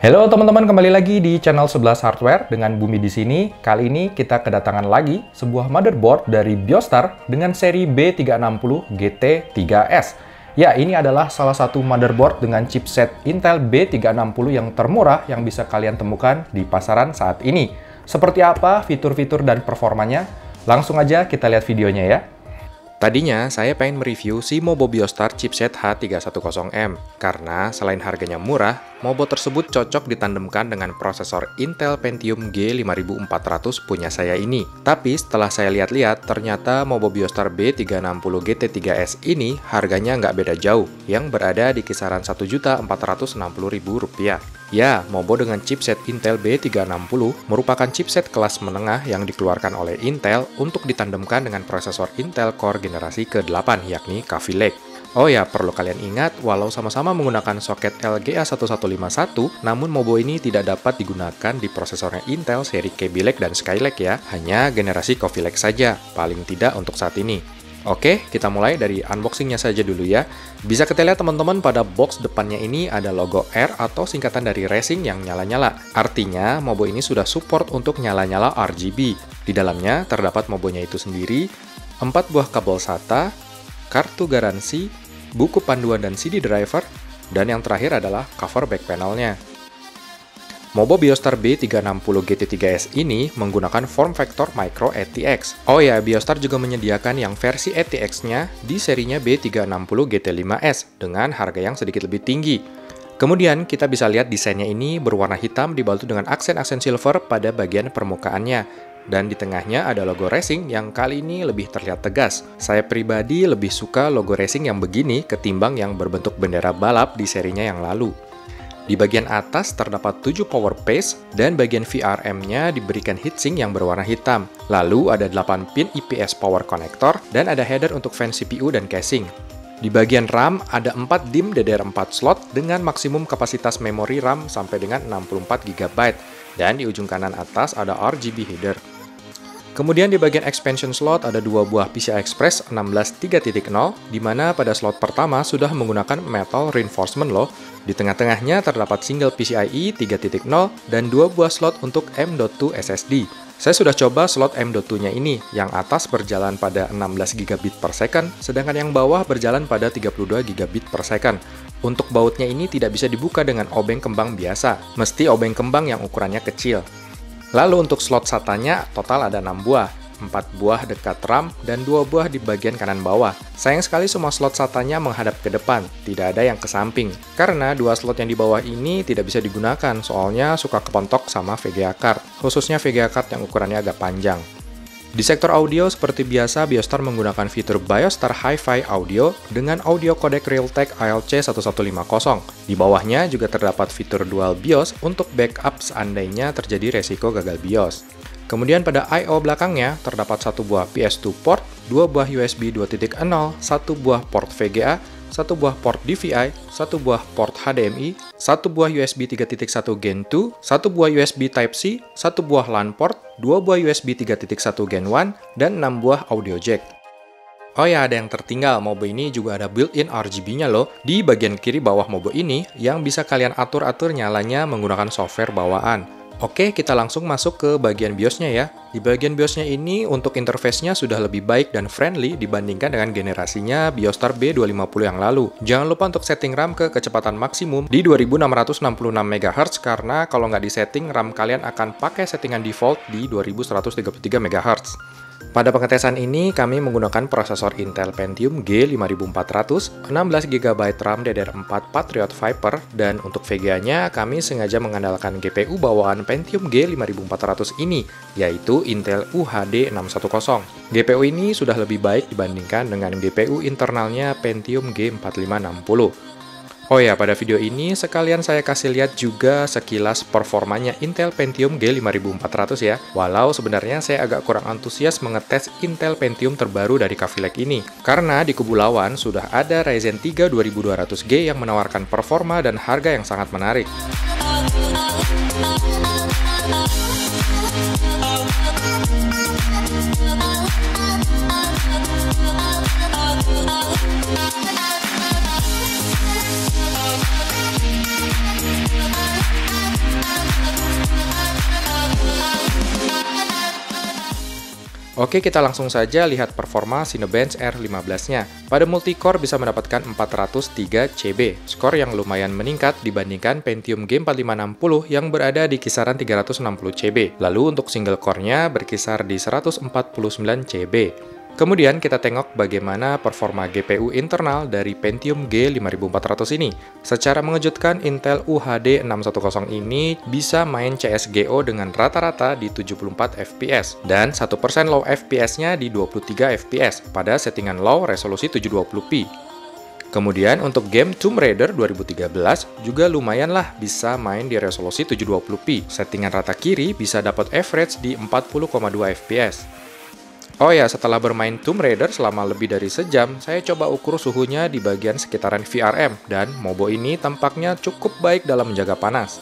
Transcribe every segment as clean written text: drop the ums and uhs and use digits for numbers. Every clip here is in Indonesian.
Halo teman-teman, kembali lagi di channel 11 Hardware dengan Bumi di sini. Kali ini kita kedatangan lagi sebuah motherboard dari Biostar dengan seri B360 GT3S. Ya, ini adalah salah satu motherboard dengan chipset Intel B360 yang termurah yang bisa kalian temukan di pasaran saat ini. Seperti apa fitur-fitur dan performanya? Langsung aja kita lihat videonya ya. Tadinya saya pengen mereview si Mobo Biostar chipset H310M karena selain harganya murah, Mobo tersebut cocok ditandemkan dengan prosesor Intel Pentium G5400 punya saya ini. Tapi setelah saya lihat-lihat, ternyata Mobo Biostar B360 GT3S ini harganya nggak beda jauh, yang berada di kisaran Rp1.460.000. Ya, Mobo dengan chipset Intel B360 merupakan chipset kelas menengah yang dikeluarkan oleh Intel untuk ditandemkan dengan prosesor Intel Core generasi ke-8 yakni Kaby Lake. Oh ya, perlu kalian ingat, walau sama-sama menggunakan soket LGA1151, namun Mobo ini tidak dapat digunakan di prosesornya Intel seri Kaby Lake dan Skylake ya, hanya generasi Kaby Lake saja, paling tidak untuk saat ini. Oke, kita mulai dari unboxingnya saja dulu ya. Bisa kita lihat teman-teman, pada box depannya ini ada logo R atau singkatan dari racing yang nyala-nyala. Artinya, Mobo ini sudah support untuk nyala-nyala RGB. Di dalamnya terdapat Mobonya itu sendiri, 4 buah kabel SATA, kartu garansi, buku panduan dan CD driver, dan yang terakhir adalah cover back panelnya. Mobo Biostar B360 GT3S ini menggunakan form factor Micro ATX. Oh ya, Biostar juga menyediakan yang versi ATX-nya di serinya B360 GT5S dengan harga yang sedikit lebih tinggi. Kemudian kita bisa lihat desainnya ini berwarna hitam dibantu dengan aksen-aksen silver pada bagian permukaannya. Dan di tengahnya ada logo racing yang kali ini lebih terlihat tegas. Saya pribadi lebih suka logo racing yang begini ketimbang yang berbentuk bendera balap di serinya yang lalu. Di bagian atas terdapat 7 power paste dan bagian VRM-nya diberikan heatsink yang berwarna hitam. Lalu ada 8 pin IPS power connector dan ada header untuk fan CPU dan casing. Di bagian RAM ada 4 DIMM DDR4 slot dengan maksimum kapasitas memori RAM sampai dengan 64 GB dan di ujung kanan atas ada RGB header. Kemudian di bagian expansion slot ada 2 buah PCI Express 16 3.0, di mana pada slot pertama sudah menggunakan metal reinforcement loh. Di tengah-tengahnya terdapat single PCIe 3.0 dan 2 buah slot untuk M.2 SSD. Saya sudah coba slot M.2-nya ini, yang atas berjalan pada 16 GB per second, sedangkan yang bawah berjalan pada 32 GB per second. Untuk bautnya ini tidak bisa dibuka dengan obeng kembang biasa, mesti obeng kembang yang ukurannya kecil. Lalu untuk slot SATA-nya total ada 6 buah, 4 buah dekat RAM dan 2 buah di bagian kanan bawah. Sayang sekali semua slot SATA-nya menghadap ke depan, tidak ada yang ke samping. Karena 2 slot yang di bawah ini tidak bisa digunakan, soalnya suka kepontok sama VGA card, khususnya VGA card yang ukurannya agak panjang. Di sektor audio, seperti biasa, Biostar menggunakan fitur Biostar Hi-Fi Audio dengan audio codec Realtek ALC1150. Di bawahnya juga terdapat fitur Dual BIOS untuk backup seandainya terjadi resiko gagal BIOS. Kemudian pada I/O belakangnya terdapat 1 buah PS2 port, 2 buah USB 2.0, 1 buah port VGA, 1 buah port DVI, 1 buah port HDMI, 1 buah USB 3.1 Gen 2, 1 buah USB Type-C, 1 buah LAN port, 2 buah USB 3.1 Gen 1, dan 6 buah audio jack. Oh ya, ada yang tertinggal, Mobo ini juga ada built-in RGB-nya loh di bagian kiri bawah Mobo ini yang bisa kalian atur-atur nyalanya menggunakan software bawaan. Oke, kita langsung masuk ke bagian BIOS-nya ya. Di bagian BIOS-nya ini untuk interface-nya sudah lebih baik dan friendly dibandingkan dengan generasinya Biostar B250 yang lalu. Jangan lupa untuk setting RAM ke kecepatan maksimum di 2666 MHz karena kalau nggak disetting, RAM kalian akan pakai settingan default di 2133 MHz. Pada pengetesan ini, kami menggunakan prosesor Intel Pentium G5400, 16 GB RAM DDR4 Patriot Viper, dan untuk VGA-nya kami sengaja mengandalkan GPU bawaan Pentium G5400 ini, yaitu Intel UHD610. GPU ini sudah lebih baik dibandingkan dengan GPU internalnya Pentium G4560. Oh ya, pada video ini sekalian saya kasih lihat juga sekilas performanya Intel Pentium G5400 ya. Walau sebenarnya saya agak kurang antusias mengetes Intel Pentium terbaru dari Kaby Lake ini. Karena di kubu lawan sudah ada Ryzen 3 2200G yang menawarkan performa dan harga yang sangat menarik. Oke, kita langsung saja lihat performa Cinebench R15-nya. Pada multicore bisa mendapatkan 403 CB, skor yang lumayan meningkat dibandingkan Pentium G4560 yang berada di kisaran 360 CB. Lalu untuk single core-nya berkisar di 149 CB. Kemudian kita tengok bagaimana performa GPU internal dari Pentium G5400 ini. Secara mengejutkan, Intel UHD 610 ini bisa main CSGO dengan rata-rata di 74 FPS dan 1% low FPS-nya di 23 FPS pada settingan low resolusi 720p. Kemudian untuk game Tomb Raider 2013 juga lumayan lah bisa main di resolusi 720p. Settingan rata kiri bisa dapat average di 40,2 FPS. Oh ya, setelah bermain Tomb Raider selama lebih dari sejam, saya coba ukur suhunya di bagian sekitaran VRM, dan Mobo ini tampaknya cukup baik dalam menjaga panas.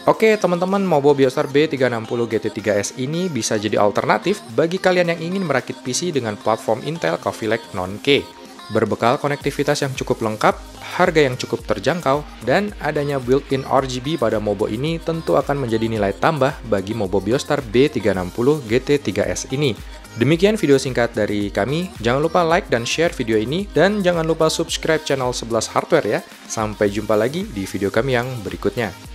Oke teman-teman, Mobo Biostar B360 GT3S ini bisa jadi alternatif bagi kalian yang ingin merakit PC dengan platform Intel Coffee Lake non-K. Berbekal konektivitas yang cukup lengkap, harga yang cukup terjangkau, dan adanya built-in RGB pada Mobo ini tentu akan menjadi nilai tambah bagi Mobo Biostar B360 GT3S ini. Demikian video singkat dari kami, jangan lupa like dan share video ini, dan jangan lupa subscribe channel 11 Hardware ya. Sampai jumpa lagi di video kami yang berikutnya.